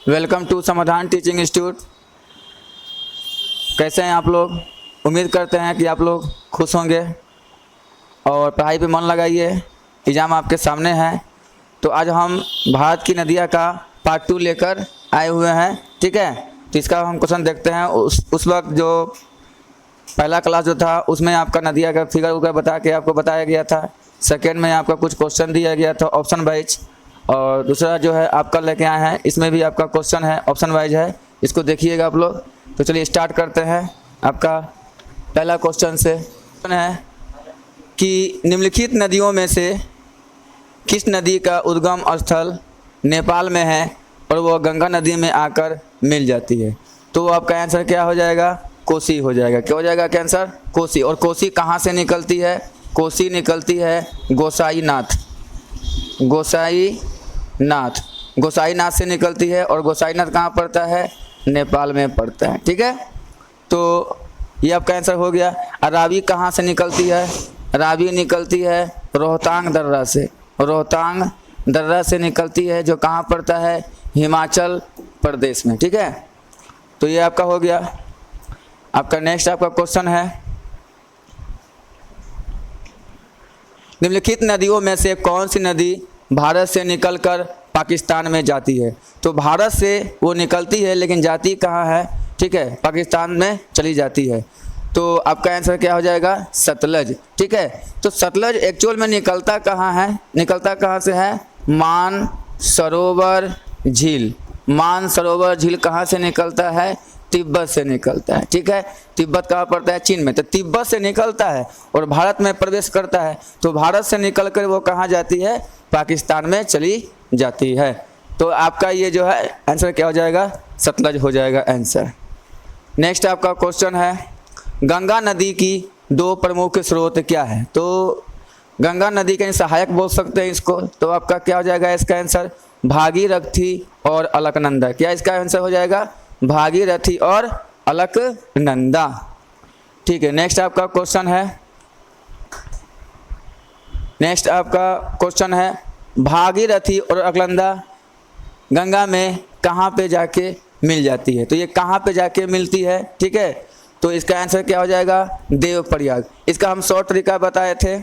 Welcome to समाधान teaching institute. कैसे हैं आप लोग? उम्मीद करते हैं कि आप लोग खुश होंगे और पढ़ाई पे मन लगाइए। एग्ज़ाम आपके सामने है। तो आज हम भारत की नदियाँ का पार्ट 2 लेकर आए हुए हैं, ठीक है। तो इसका हम क्वेश्चन देखते हैं। उस वक्त जो पहला क्लास जो था उसमें आपका नदियाँ का फिगर उगर बता के आपको बताया गया था। सेकेंड में आपका कुछ क्वेश्चन दिया गया था ऑप्शन वाइज, और दूसरा जो है आपका लेके आए हैं, इसमें भी आपका क्वेश्चन है ऑप्शन वाइज है। इसको देखिएगा आप लोग। तो चलिए स्टार्ट करते हैं। आपका पहला क्वेश्चन से है कि निम्नलिखित नदियों में से किस नदी का उद्गम स्थल नेपाल में है और वह गंगा नदी में आकर मिल जाती है? तो आपका आंसर क्या हो जाएगा? कोसी हो जाएगा। क्या हो जाएगा क्या आंसर? कोसी। और कोसी कहाँ से निकलती है? कोसी निकलती है गोसाईनाथ से निकलती है। और गोसाईनाथ कहाँ पड़ता है? नेपाल में पड़ता है, ठीक है। तो ये आपका आंसर हो गया। रावी कहाँ से निकलती है? रावी निकलती है रोहतांग दर्रा से निकलती है, जो कहाँ पड़ता है? हिमाचल प्रदेश में, ठीक है। तो ये आपका हो गया। आपका नेक्स्ट आपका क्वेश्चन है, निम्नलिखित नदियों में से कौन सी नदी भारत से निकलकर पाकिस्तान में जाती है? तो भारत से वो निकलती है लेकिन जाती कहाँ है? ठीक है, पाकिस्तान में चली जाती है। तो आपका आंसर क्या हो जाएगा? सतलज, ठीक है। तो सतलज एक्चुअल में निकलता कहाँ है? निकलता कहाँ से है? मानसरोवर झील कहाँ से निकलता है? तिब्बत से निकलता है, ठीक है। तिब्बत कहाँ पड़ता है? चीन में। तो तिब्बत से निकलता है और भारत में प्रवेश करता है। तो भारत से निकलकर वो कहाँ जाती है? पाकिस्तान में चली जाती है। तो आपका ये जो है आंसर क्या हो जाएगा? सतलज हो जाएगा आंसर। नेक्स्ट आपका क्वेश्चन है, गंगा नदी की 2 प्रमुख स्रोत क्या है? तो गंगा नदी के सहायक बोल सकते हैं इसको। तो आपका क्या हो जाएगा इसका आंसर? भागीरथी और अलकनंदा। क्या इसका आंसर हो जाएगा? भागीरथी और अलकनंदा, ठीक है। नेक्स्ट आपका क्वेश्चन है भागीरथी और अलकनंदा गंगा में कहाँ पे जाके मिल जाती है? तो ये कहाँ पे जाके मिलती है, ठीक है। तो इसका आंसर क्या हो जाएगा? देवप्रयाग। इसका हम शॉर्ट तरीका बताए थे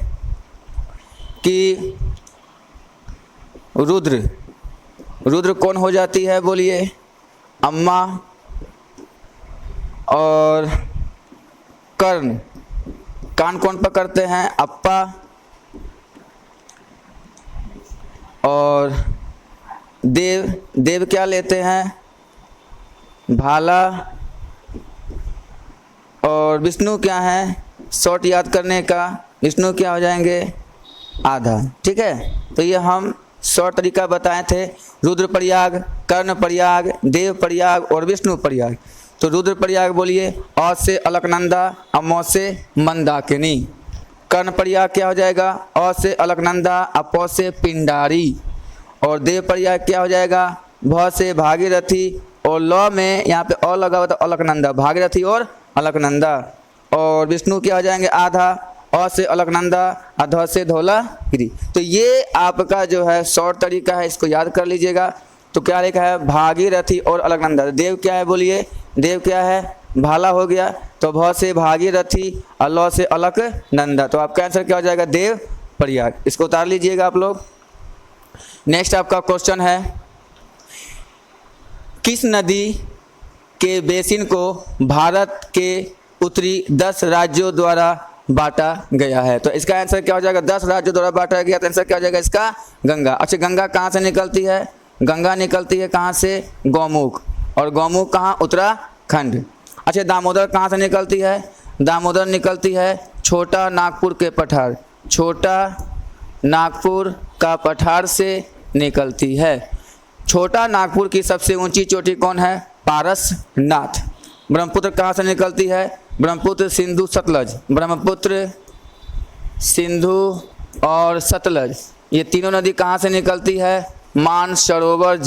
कि रुद्र कौन हो जाती है? बोलिए। अम्मा। और कान कौन पकड़ते हैं? अप्पा। और देव क्या लेते हैं? भाला। और विष्णु क्या है? शॉर्ट याद करने का, विष्णु क्या हो जाएंगे? आधा, ठीक है। तो ये हम शॉर्ट तरीका बताए थे। रुद्रप्रयाग, कर्णप्रयाग, देवप्रयाग और विष्णुप्रयाग। तो रुद्रप्रयाग बोलिए। अ से अलकनंदा, अमो से मंदाकिनी। कर्णप्रयाग क्या हो जाएगा? अ से अलकनंदा, अप से पिंडारी। और देवप्रयाग क्या हो जाएगा? भ से भागीरथी और ल में यहाँ पे अ लगा हुआ था, अलकनंदा। भागीरथी और अलकनंदा। और विष्णु क्या हो जाएंगे? आधा। अ से अलकनंदा, अध से धौलागिरी। तो ये आपका जो है शॉर्ट तरीका है, इसको याद कर लीजिएगा। तो क्या लिखा है? भागीरथी और अलकनंदा। देव क्या है? बोलिए। देव क्या है? भाला हो गया। तो भ से भागीरथी और ल से अलकनंदा। तो आपका आंसर क्या हो जाएगा? देव प्रयाग। इसको उतार लीजिएगा आप लोग। नेक्स्ट आपका क्वेश्चन है, किस नदी के बेसिन को भारत के उत्तरी 10 राज्यों द्वारा बांटा गया है? तो इसका आंसर क्या हो जाएगा? 10 राज्यों द्वारा बांटा गया। तो आंसर क्या हो जाएगा इसका? गंगा। अच्छा, गंगा कहाँ से निकलती है? गंगा निकलती है कहाँ से? गौमुख। और गौमुख कहाँ? उत्तराखंड। अच्छा, दामोदर कहाँ से निकलती है? दामोदर निकलती है छोटा नागपुर के पठार। छोटा नागपुर का पठार से निकलती है। छोटा नागपुर की सबसे ऊंची चोटी कौन है? पारसनाथ। ब्रह्मपुत्र कहाँ से निकलती है? ब्रह्मपुत्र, सिंधु, सतलज। ब्रह्मपुत्र, सिंधु और सतलज, ये तीनों नदी कहाँ से निकलती है? मानसरोवर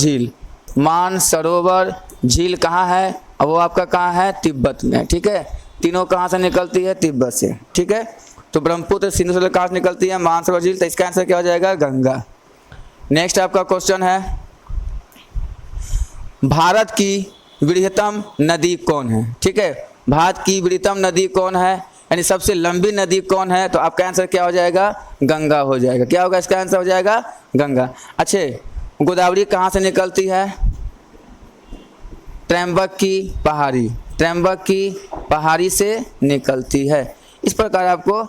झील कहाँ है? अब वो आपका कहाँ है? तिब्बत में, ठीक है। तीनों कहाँ से निकलती है? तिब्बत से, ठीक है। तो ब्रह्मपुत्र, सिंधु, सतलज कहाँ से निकलती है? मानसरोवर झील। तो इसका आंसर क्या हो जाएगा? गंगा। नेक्स्ट आपका क्वेश्चन है, भारत की वृहत्तम नदी कौन है? ठीक है, भारत की वृहत्तम नदी कौन है, यानी सबसे लंबी नदी कौन है? तो आपका आंसर क्या हो जाएगा? गंगा हो जाएगा। क्या होगा इसका आंसर? हो जाएगा गंगा। अच्छे, गोदावरी कहाँ से निकलती है? त्र्यंबक की पहाड़ी, त्र्यंबक की पहाड़ी से निकलती है। इस प्रकार आपको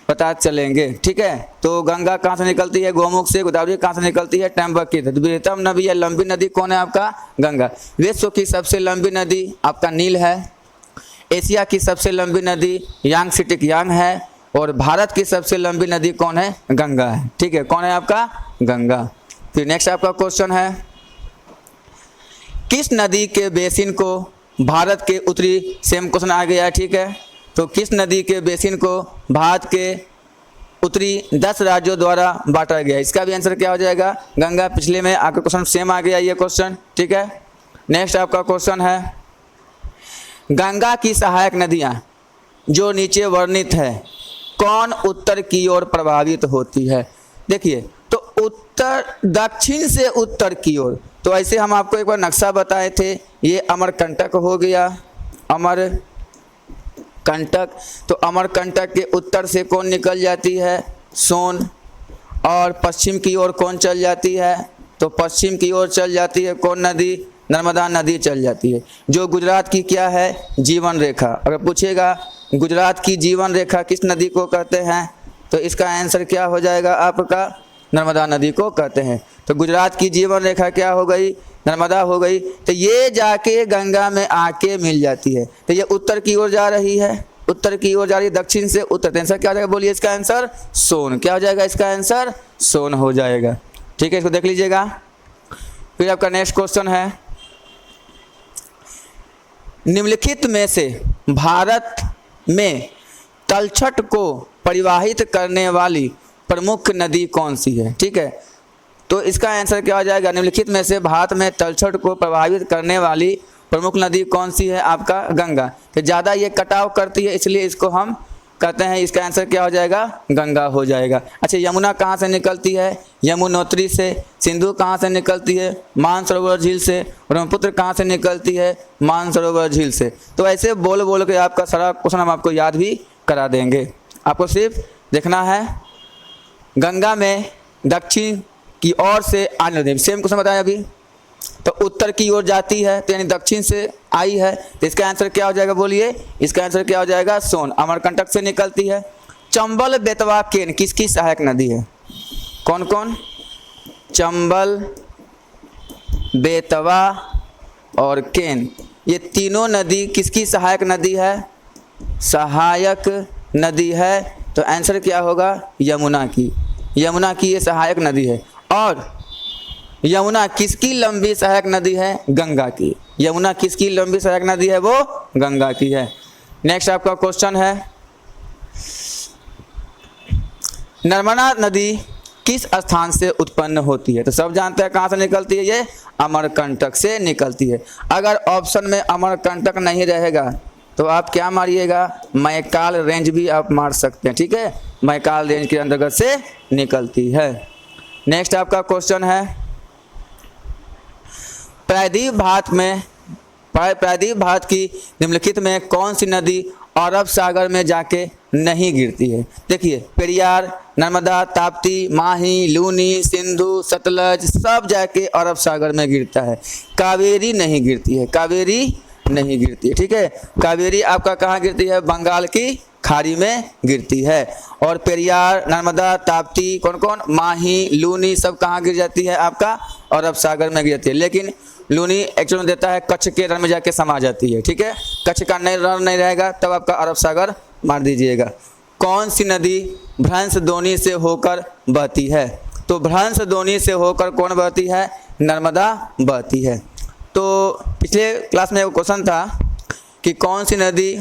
पता चलेंगे। ठीक है, तो गंगा कहाँ से निकलती है? गोमुख से। गोदावरी कहाँ से निकलती है? त्र्यंबक की। तो वृहत्तम नदी या लंबी नदी कौन है आपका? गंगा। विश्व की सबसे लंबी नदी आपका नील है। एशिया की सबसे लंबी नदी यांगसिटिक यांग है। और भारत की सबसे लंबी नदी कौन है? गंगा है। ठीक है, कौन है आपका? गंगा। फिर नेक्स्ट आपका क्वेश्चन है, किस नदी के बेसिन को भारत के उत्तरी, सेम क्वेश्चन आ गया है। ठीक है, तो किस नदी के बेसिन को भारत के उत्तरी 10 राज्यों द्वारा बांटा गया? इसका भी आंसर क्या हो जाएगा? गंगा। पिछले में आपका क्वेश्चन सेम आ गया ये क्वेश्चन। ठीक है, नेक्स्ट आपका क्वेश्चन है, गंगा की सहायक नदियां जो नीचे वर्णित है कौन उत्तर की ओर प्रभावित होती है? देखिए, तो उत्तर, दक्षिण से उत्तर की ओर। तो ऐसे हम आपको एक बार नक्शा बताए थे, ये अमरकंटक हो गया, अमरकंटक। तो अमरकंटक के उत्तर से कौन निकल जाती है? सोन। और पश्चिम की ओर कौन चल जाती है? तो पश्चिम की ओर चल जाती है कौन नदी? नर्मदा नदी चल जाती है, जो गुजरात की क्या है? जीवन रेखा। अगर पूछेगा गुजरात की जीवन रेखा किस नदी को कहते हैं, तो इसका आंसर क्या हो जाएगा आपका? नर्मदा नदी को कहते हैं। तो गुजरात की जीवन रेखा क्या हो गई? नर्मदा हो गई। तो ये जाके गंगा में आके मिल जाती है। तो ये उत्तर की ओर जा रही है, उत्तर की ओर जा रही है, दक्षिण से उत्तर। तो आंसर क्या हो जाएगा? बोलिए इसका आंसर? सोन। क्या हो जाएगा इसका आंसर? सोन हो जाएगा। ठीक है, इसको देख लीजिएगा। फिर आपका नेक्स्ट क्वेश्चन है, निम्नलिखित में से भारत में तलछट को परिवाहित करने वाली प्रमुख नदी कौन सी है? ठीक है, तो इसका आंसर क्या हो जाएगा? निम्नलिखित में से भारत में तलछट को प्रभावित करने वाली प्रमुख नदी कौन सी है? आपका गंगा। तो ज़्यादा ये कटाव करती है, इसलिए इसको हम कहते हैं, इसका आंसर क्या हो जाएगा? गंगा हो जाएगा। अच्छा, यमुना कहाँ से निकलती है? यमुनोत्री से। सिंधु कहाँ से निकलती है? मानसरोवर झील से। ब्रह्मपुत्र कहाँ से निकलती है? मानसरोवर झील से। तो ऐसे बोल बोल के आपका सारा क्वेश्चन हम आपको याद भी करा देंगे। आपको सिर्फ देखना है, गंगा में दक्षिण की ओर से आने नदी, सेम क्वेश्चन बताया अभी, तो उत्तर की ओर जाती है, तो यानी दक्षिण से आई है। तो इसका आंसर क्या हो जाएगा? बोलिए इसका आंसर क्या हो जाएगा? सोन। अमरकंटक से निकलती है। चंबल, बेतवा, केन किसकी सहायक नदी है? कौन कौन? चंबल, बेतवा और केन, ये तीनों नदी किसकी सहायक नदी है? सहायक नदी है। तो आंसर क्या होगा? यमुना की। यमुना की ये सहायक नदी है। और यमुना किसकी लंबी सहायक नदी है? गंगा की। यमुना किसकी लंबी सहायक नदी है? वो गंगा की है। नेक्स्ट आपका क्वेश्चन है, नर्मदा नदी किस स्थान से उत्पन्न होती है? तो सब जानते हैं कहाँ से निकलती है, ये अमरकंटक से निकलती है। अगर ऑप्शन में अमरकंटक नहीं रहेगा तो आप क्या मारिएगा? मैकाल रेंज भी आप मार सकते हैं। ठीक है, मैकाल रेंज के अंतर्गत से निकलती है। नेक्स्ट आपका क्वेश्चन है, प्रायद्वीप भारत की निम्नलिखित में कौन सी नदी अरब सागर में जाके नहीं गिरती है? देखिए, पेरियार, नर्मदा, ताप्ती, माही, लूनी, सिंधु, सतलज सब जाके अरब सागर में गिरता है। कावेरी नहीं गिरती है, कावेरी नहीं गिरती है। ठीक है, कावेरी आपका कहाँ गिरती है? बंगाल की खाड़ी में गिरती है। और पेरियार, नर्मदा, ताप्ती, कौन कौन? माही, लूनी सब कहाँ गिर जाती है? आपका अरब सागर में गिरती है। लेकिन लूनी एक्चुअल में देता है कच्छ के रण में जाके समा जाती है। ठीक है, कच्छ का रण नहीं रहेगा तब आपका अरब सागर मार दीजिएगा। कौन सी नदी भ्रंशध्वनि से होकर बहती है? तो भ्रंशध्वनि से होकर कौन बहती है? नर्मदा बहती है। तो पिछले क्लास में एक क्वेश्चन था कि कौन सी नदी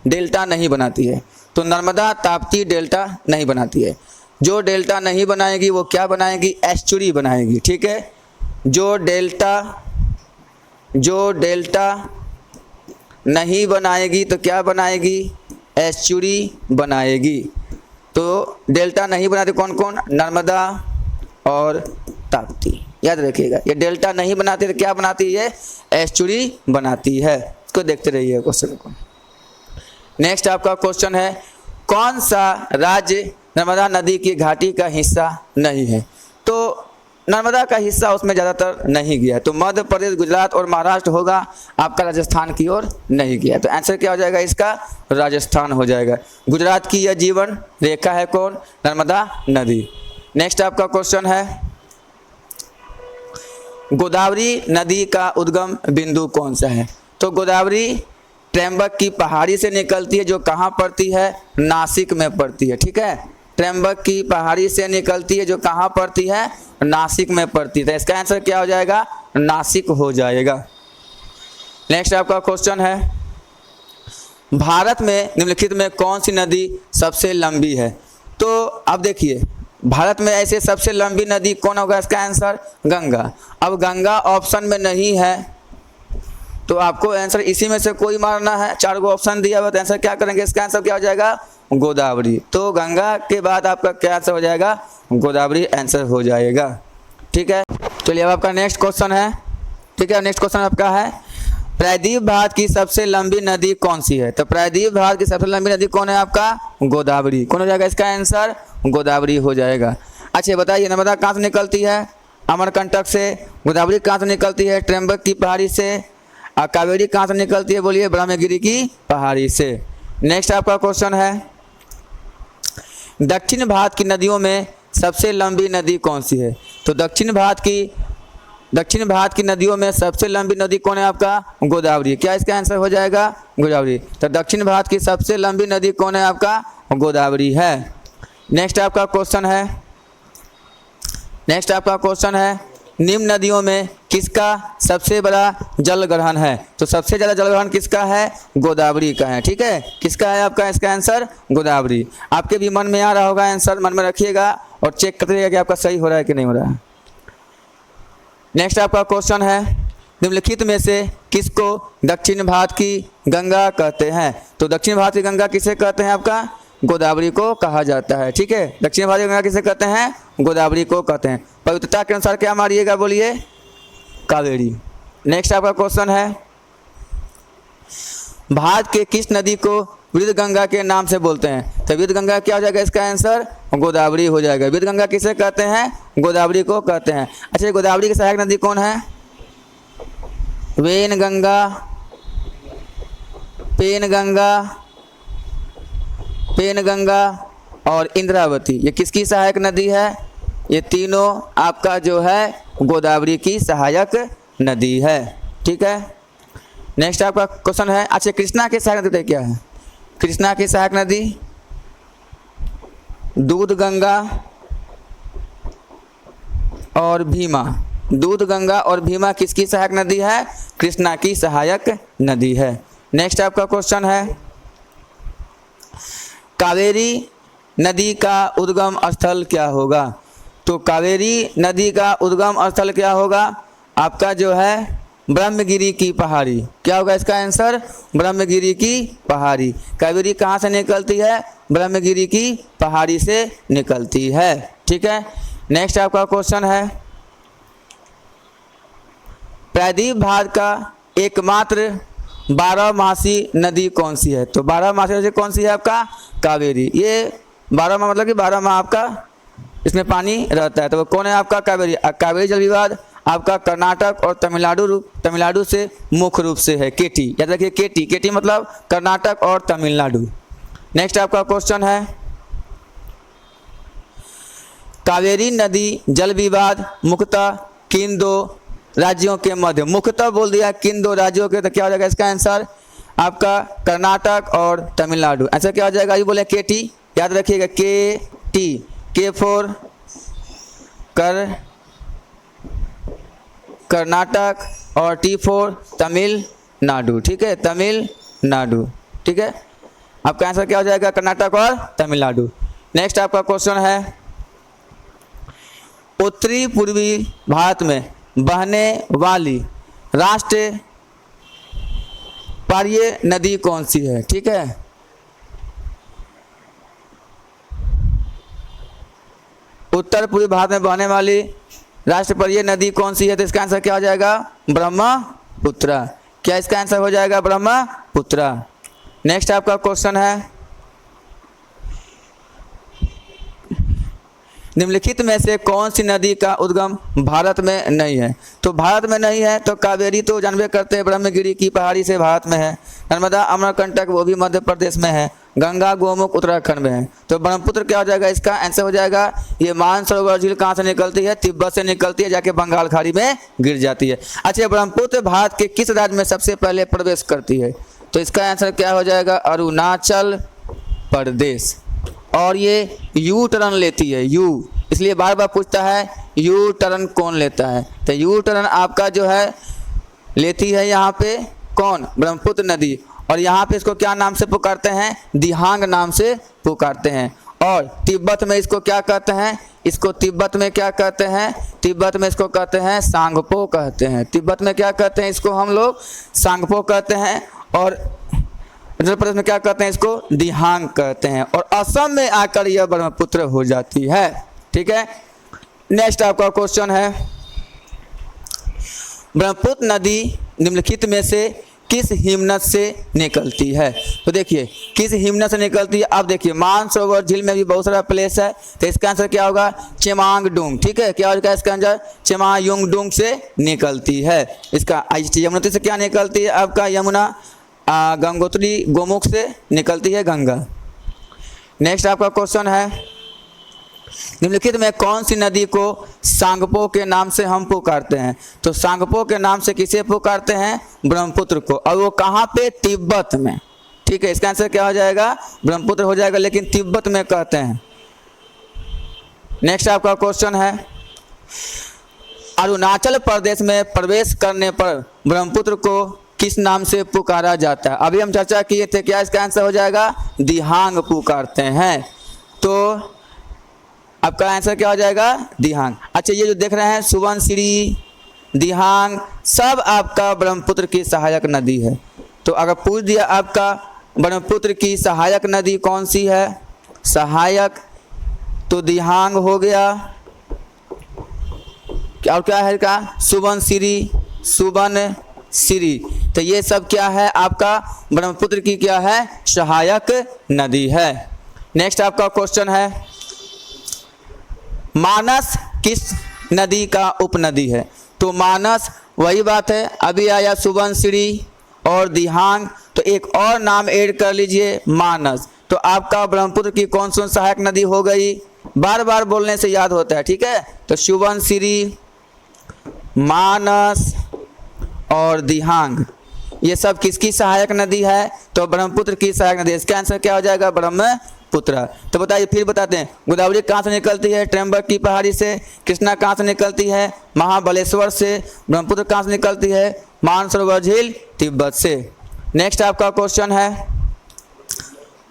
डेल्टा नहीं बनाती है? तो नर्मदा, ताप्ती डेल्टा नहीं बनाती है। जो डेल्टा नहीं बनाएगी वो क्या बनाएगी? एस्चुरी बनाएगी। ठीक है, जो डेल्टा नहीं बनाएगी तो क्या बनाएगी? एस्चुरी बनाएगी। तो डेल्टा नहीं बनाती कौन कौन? नर्मदा और ताप्ती। याद रखिएगा। ये डेल्टा नहीं बनाती तो क्या बनाती है, एस्चुरी बनाती है। इसको देखते रहिए क्वेश्चन को। नेक्स्ट आपका क्वेश्चन है, कौन सा राज्य नर्मदा नदी की घाटी का हिस्सा नहीं है? तो नर्मदा का हिस्सा उसमें ज़्यादातर नहीं गया, तो मध्य प्रदेश, गुजरात और महाराष्ट्र होगा, आपका राजस्थान की ओर नहीं गया। तो आंसर क्या हो जाएगा इसका, राजस्थान हो जाएगा। गुजरात की यह जीवन रेखा है कौन, नर्मदा नदी। नेक्स्ट आपका क्वेश्चन है, गोदावरी नदी का उद्गम बिंदु कौन सा है? तो गोदावरी त्र्यंबक की पहाड़ी से निकलती है, जो कहाँ पड़ती है, नासिक में पड़ती है। ठीक है, त्र्यंबक की पहाड़ी से निकलती है, जो कहाँ पड़ती है, नासिक में पड़ती है। तो इसका आंसर क्या हो जाएगा, नासिक हो जाएगा। नेक्स्ट आपका क्वेश्चन है, भारत में निम्नलिखित में कौन सी नदी सबसे लंबी है? तो अब देखिए, भारत में ऐसे सबसे लंबी नदी कौन होगा, इसका आंसर गंगा। अब गंगा ऑप्शन में नहीं है, तो आपको आंसर इसी में से कोई मारना है। 4 गो ऑप्शन दिया हुआ, तो आंसर क्या करेंगे, इसका आंसर क्या हो जाएगा, गोदावरी। तो गंगा के बाद आपका क्या आंसर हो जाएगा, गोदावरी आंसर हो जाएगा। ठीक है, चलिए अब आपका नेक्स्ट क्वेश्चन है। ठीक है, नेक्स्ट क्वेश्चन आपका है, प्रायद्वीप भारत की सबसे लंबी नदी कौन सी है? तो प्रायद्वीप भारत की सबसे लंबी नदी कौन है, आपका गोदावरी। कौन हो जाएगा इसका आंसर, गोदावरी हो जाएगा। अच्छा बताइए, नर्मदा कहाँ से निकलती है, अमरकंटक से। गोदावरी कहाँ से निकलती है, त्र्यंबक की पहाड़ी से। और कावेरी कहाँ से निकलती है, बोलिए, ब्रह्मगिरी की पहाड़ी से। नेक्स्ट आपका क्वेश्चन है, दक्षिण भारत की नदियों में सबसे लंबी नदी कौन सी है? तो दक्षिण भारत की नदियों में सबसे लंबी नदी कौन है, आपका गोदावरी। क्या इसका आंसर हो जाएगा, गोदावरी। तो दक्षिण भारत की सबसे लंबी नदी कौन है, आपका गोदावरी है। नेक्स्ट आपका क्वेश्चन है, निम्न नदियों में किसका सबसे बड़ा जल ग्रहण है? तो सबसे ज़्यादा जल ग्रहण किसका है, गोदावरी का है। ठीक है, किसका है आपका इसका आंसर, गोदावरी। आपके भी मन में आ रहा होगा आंसर, मन में रखिएगा और चेक करते रहिएगा कि आपका सही हो रहा है कि नहीं हो रहा है। नेक्स्ट आपका क्वेश्चन है, निम्नलिखित में से किसको दक्षिण भारत की गंगा कहते हैं? तो दक्षिण भारत की गंगा किसे कहते हैं, आपका गोदावरी को कहा जाता है। ठीक है, दक्षिण भारत की गंगा किसे कहते हैं, गोदावरी को कहते हैं। पवित्रता के अनुसार क्या मारिएगा, बोलिए, कावेरी। नेक्स्ट आपका क्वेश्चन है, भारत के किस नदी को वृद्ध गंगा के नाम से बोलते हैं? तो वृद्ध गंगा क्या हो जाएगा इसका आंसर, गोदावरी हो जाएगा। वृद्ध गंगा किसे कहते हैं, गोदावरी को कहते हैं। अच्छा, गोदावरी की सहायक नदी कौन है, पेनगंगा और इंद्रावती। ये किसकी सहायक नदी है, ये तीनों आपका जो है गोदावरी की सहायक नदी है। ठीक है, नेक्स्ट आपका क्वेश्चन है, अच्छा कृष्णा की सहायक नदी क्या है? कृष्णा की सहायक नदी दूध गंगा और भीमा। दूध गंगा और भीमा किसकी सहायक नदी है, कृष्णा की सहायक नदी है। नेक्स्ट आपका क्वेश्चन है, कावेरी नदी का उद्गम स्थल क्या होगा? तो कावेरी नदी का उद्गम स्थल क्या होगा, आपका जो है ब्रह्मगिरी की पहाड़ी। क्या होगा इसका आंसर, ब्रह्मगिरी की पहाड़ी। कावेरी कहाँ से निकलती है, ब्रह्मगिरी की पहाड़ी से निकलती है। ठीक है, नेक्स्ट आपका क्वेश्चन है, प्रायद्वीप भारत का एकमात्र 12मासी नदी कौन सी है? तो 12मासी नदी कौन सी है, आपका कावेरी। ये 12 माह मतलब कि 12 माह आपका इसमें पानी रहता है, तो वो कौन है, आपका कावेरी। कावेरी जल विवाद आपका कर्नाटक और तमिलनाडु से मुख्य रूप से है। केटी, याद रखिए, केटी मतलब कर्नाटक और तमिलनाडु। नेक्स्ट आपका क्वेश्चन है, कावेरी नदी जल विवाद मुख्यतः किन 2 राज्यों के मध्य, मुख्यतः बोल दिया किन 2 राज्यों के, तो क्या हो जाएगा इसका आंसर, आपका कर्नाटक और तमिलनाडु। आंसर क्या हो जाएगा, ये बोले केटी, याद रखिएगा, के फॉर कर्नाटक और टी फॉर तमिलनाडु। ठीक है, तमिलनाडु। ठीक है, आपका आंसर क्या हो जाएगा, कर्नाटक और तमिलनाडु। नेक्स्ट आपका क्वेश्चन है, उत्तरी पूर्वी भारत में बहने वाली राष्ट्रीय पारीय नदी कौन सी है? ठीक है, उत्तर पूर्वी भारत में बहने वाली राष्ट्रप्रिय नदी कौन सी है? तो इसका आंसर क्या हो जाएगा? ब्रह्मपुत्र। क्या इसका आंसर हो जाएगा? ब्रह्मपुत्र। नेक्स्ट आपका क्वेश्चन है, निम्नलिखित में से कौन सी नदी का उद्गम भारत में नहीं है? तो भारत में नहीं है तो कावेरी तो जानबे करते हैं ब्रह्मगिरी की पहाड़ी से भारत में है, नर्मदा अमरकंटक वो भी मध्य प्रदेश में है, गंगा गोमुख उत्तराखंड में है। तो ब्रह्मपुत्र क्या हो जाएगा? इसका आंसर हो जाएगा, ये मानसरोवर झील कहाँ से निकलती है? तिब्बत से निकलती है, जाके बंगाल खाड़ी में गिर जाती है। अच्छा, ब्रह्मपुत्र भारत के किस राज्य में सबसे पहले प्रवेश करती है? तो इसका आंसर क्या हो जाएगा? अरुणाचल प्रदेश। और ये यू टर्न लेती है, यू, इसलिए बार बार पूछता है यू टर्न कौन लेता है? तो यू टर्न आपका जो है लेती है यहाँ पे कौन? ब्रह्मपुत्र नदी। और यहाँ पे इसको क्या नाम से पुकारते हैं? दिहांग नाम से पुकारते हैं। और तिब्बत में इसको क्या कहते हैं? इसको तिब्बत में क्या कहते हैं? तिब्बत में इसको कहते हैं सांगपो कहते हैं। तिब्बत में क्या कहते हैं? इसको हम लोग सांगपो कहते हैं। और उत्तर प्रदेश में क्या कहते हैं? इसको दिहांग कहते हैं। और असम में आकर यह ब्रह्मपुत्र हो जाती है। ठीक है, नेक्स्ट आपका क्वेश्चन है, ब्रह्मपुत्र नदी निम्नलिखित में से किस हिमनद से निकलती है? तो देखिए किस हिमनद से निकलती है। आप देखिए मानसरोवर झील में भी बहुत सारा प्लेस है, तो इसका आंसर क्या होगा? चेमांगडुंग। ठीक है, क्या होगा इसका आंसर? चेमायुंगडुंग से निकलती है। इसका यमुनोत्री से क्या निकलती है? आपका यमुना। गंगोत्री गोमुख से निकलती है गंगा। नेक्स्ट आपका क्वेश्चन है, निम्नलिखित में कौन सी नदी को सांगपो के नाम से हम पुकारते हैं? तो सांगपो के नाम से किसे पुकारते हैं? ब्रह्मपुत्र को। और वो कहाँ पे? तिब्बत में। ठीक है, इसका आंसर क्या हो जाएगा? ब्रह्मपुत्र हो जाएगा, लेकिन तिब्बत में कहते हैं। नेक्स्ट आपका क्वेश्चन है, अरुणाचल प्रदेश में प्रवेश करने पर ब्रह्मपुत्र को किस नाम से पुकारा जाता है? अभी हम चर्चा किए थे, क्या इसका आंसर हो जाएगा? दिहांग पुकारते हैं। तो आपका आंसर क्या हो जाएगा? दिहांग। अच्छा, ये जो देख रहे हैं सुबनसिरी, दिहांग, सब आपका ब्रह्मपुत्र की सहायक नदी है। तो अगर पूछ दिया आपका ब्रह्मपुत्र की सहायक नदी कौन सी है? सहायक तो दिहांग हो गया, और क्या है का? सुबनसिरी, सुबनसिरी। तो ये सब क्या है? आपका ब्रह्मपुत्र की क्या है? सहायक नदी है। नेक्स्ट आपका क्वेश्चन है, मानस किस नदी का उपनदी है? तो मानस वही बात है, अभी आया सुबनसिरी और दिहांग, तो एक और नाम ऐड कर लीजिए, मानस। तो आपका ब्रह्मपुत्र की कौन सी सहायक नदी हो गई? बार बार बोलने से याद होता है। ठीक है, तो सुबनसिरी, मानस और दिहांग, ये सब किसकी सहायक नदी है? तो ब्रह्मपुत्र की सहायक नदी। इसका आंसर क्या हो जाएगा? ब्रह्मपुत्र। तो बताइए, फिर बताते हैं, गोदावरी कहाँ से निकलती है? त्र्यंबक की पहाड़ी से। कृष्णा कहाँ से निकलती है? महाबलेश्वर से। ब्रह्मपुत्र कहाँ से निकलती है? मानसरोवर झील, तिब्बत से। नेक्स्ट आपका क्वेश्चन है,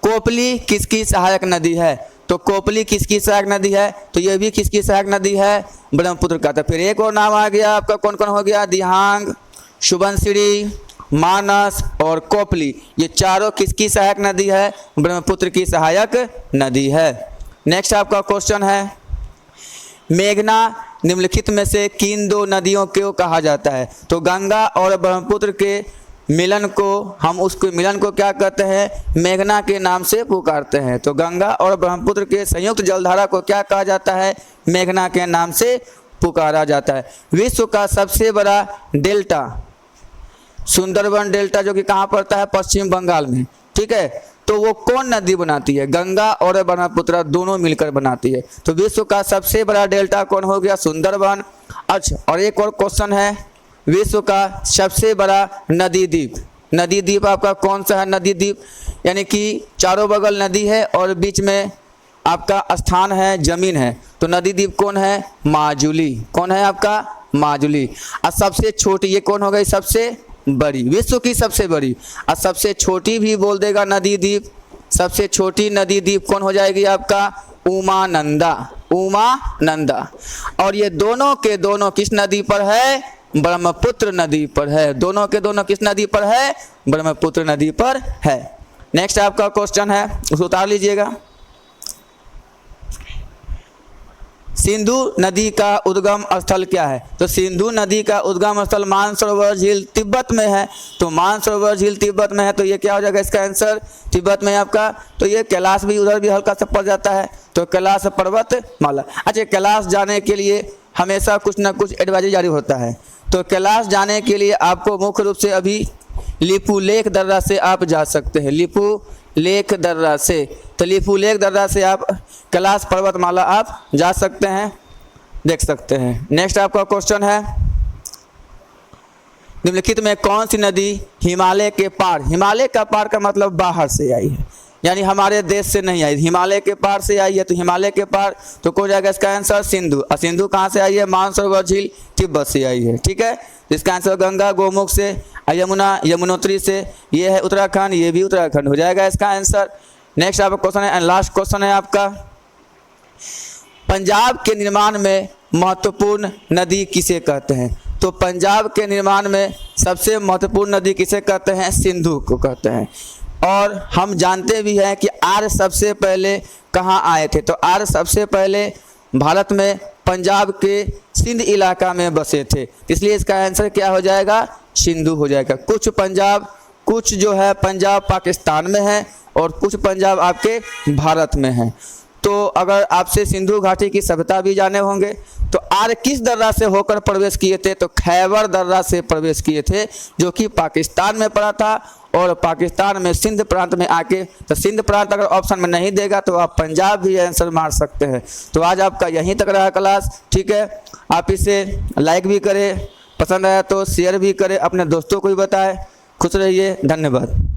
कोपली किसकी सहायक नदी है? तो कोपली किसकी सहायक नदी है? तो ये भी किसकी सहायक नदी है? ब्रह्मपुत्र का। तो फिर एक और नाम आ गया आपका, कौन कौन हो गया? दिहांग, सुबनसिरी, मानस और कोपली, ये चारों किसकी सहायक नदी है? ब्रह्मपुत्र की सहायक नदी है। नेक्स्ट आपका क्वेश्चन है, मेघना निम्नलिखित में से किन दो नदियों को कहा जाता है? तो गंगा और ब्रह्मपुत्र के मिलन को, हम उसके मिलन को क्या कहते हैं? मेघना के नाम से पुकारते हैं। तो गंगा और ब्रह्मपुत्र के संयुक्त जलधारा को क्या कहा जाता है? मेघना के नाम से पुकारा जाता है। विश्व का सबसे बड़ा डेल्टा सुंदरबन डेल्टा, जो कि कहाँ पड़ता है? पश्चिम बंगाल में। ठीक है, तो वो कौन नदी बनाती है? गंगा और ब्रह्मपुत्र दोनों मिलकर बनाती है। तो विश्व का सबसे बड़ा डेल्टा कौन हो गया? सुंदरबन। अच्छा, और एक और क्वेश्चन है, विश्व का सबसे बड़ा नदी द्वीप, नदी द्वीप आपका कौन सा है? नदी द्वीप यानी कि चारों बगल नदी है और बीच में आपका स्थान है, जमीन है। तो नदी द्वीप कौन है? माजुली। कौन है आपका? माजुली। और सबसे छोटी ये कौन हो गई? सबसे बड़ी, विश्व की सबसे बड़ी। और सबसे छोटी भी बोल देगा नदी द्वीप, सबसे छोटी नदी द्वीप कौन हो जाएगी आपका? उमानंदा, उमानंदा। और ये दोनों के दोनों किस नदी पर है? ब्रह्मपुत्र नदी पर है। दोनों के दोनों किस नदी पर है? ब्रह्मपुत्र नदी पर है। नेक्स्ट आपका क्वेश्चन है, उसको उतार लीजिएगा। सिंधु नदी का उद्गम स्थल क्या है? तो सिंधु नदी का उद्गम स्थल मानसरोवर झील तिब्बत में है। तो मानसरोवर झील तिब्बत में है, तो ये क्या हो जाएगा इसका आंसर? तिब्बत में आपका। तो ये कैलाश भी उधर भी हल्का सा पड़ जाता है, तो कैलाश पर्वत माला। अच्छा, कैलाश जाने के लिए हमेशा कुछ ना कुछ एडवाइजरी जारी होता है। तो कैलाश जाने के लिए आपको मुख्य रूप से अभी लिपू लेक दर्रा से आप जा सकते हैं, लिपू लेक दर्रा से। तो लिपू लेक दर्रा से आप कैलाश पर्वतमाला आप जा सकते हैं, देख सकते हैं। नेक्स्ट आपका क्वेश्चन है, निम्नलिखित में कौन सी नदी हिमालय के पार, हिमालय का पार का मतलब बाहर से आई है, यानी हमारे देश से नहीं आई, हिमालय के पार से आई है। तो हिमालय के पार तो कौन जाएगा इसका आंसर? सिंधु। और सिंधु कहाँ से आई है? मानसरोवर झील तिब्बत से आई है, ठीक है। इसका आंसर गंगा गोमुख से, यमुना यमुनोत्री से, ये है उत्तराखंड, ये भी उत्तराखंड हो जाएगा इसका आंसर। नेक्स्ट आपका क्वेश्चन है एंड लास्ट क्वेश्चन है आपका, पंजाब के निर्माण में महत्वपूर्ण नदी किसे कहते हैं? तो पंजाब के निर्माण में सबसे महत्वपूर्ण नदी किसे कहते हैं? सिंधु को कहते हैं। और हम जानते भी हैं कि आर्य सबसे पहले कहाँ आए थे? तो आर्य सबसे पहले भारत में पंजाब के सिंध इलाका में बसे थे, इसलिए इसका आंसर क्या हो जाएगा? सिंधु हो जाएगा। कुछ जो है पंजाब पाकिस्तान में है और कुछ पंजाब आपके भारत में है। तो अगर आपसे सिंधु घाटी की सभ्यता भी जाने होंगे, तो आर्य किस दर्रा से होकर प्रवेश किए थे? तो खैबर दर्रा से प्रवेश किए थे, जो कि पाकिस्तान में पड़ा था। और पाकिस्तान में सिंध प्रांत में आके, तो सिंध प्रांत अगर ऑप्शन में नहीं देगा तो आप पंजाब भी आंसर मार सकते हैं। तो आज आपका यहीं तक रहा क्लास, ठीक है। आप इसे लाइक भी करें, पसंद आया तो शेयर भी करें, अपने दोस्तों को भी बताएं। खुश रहिए, धन्यवाद।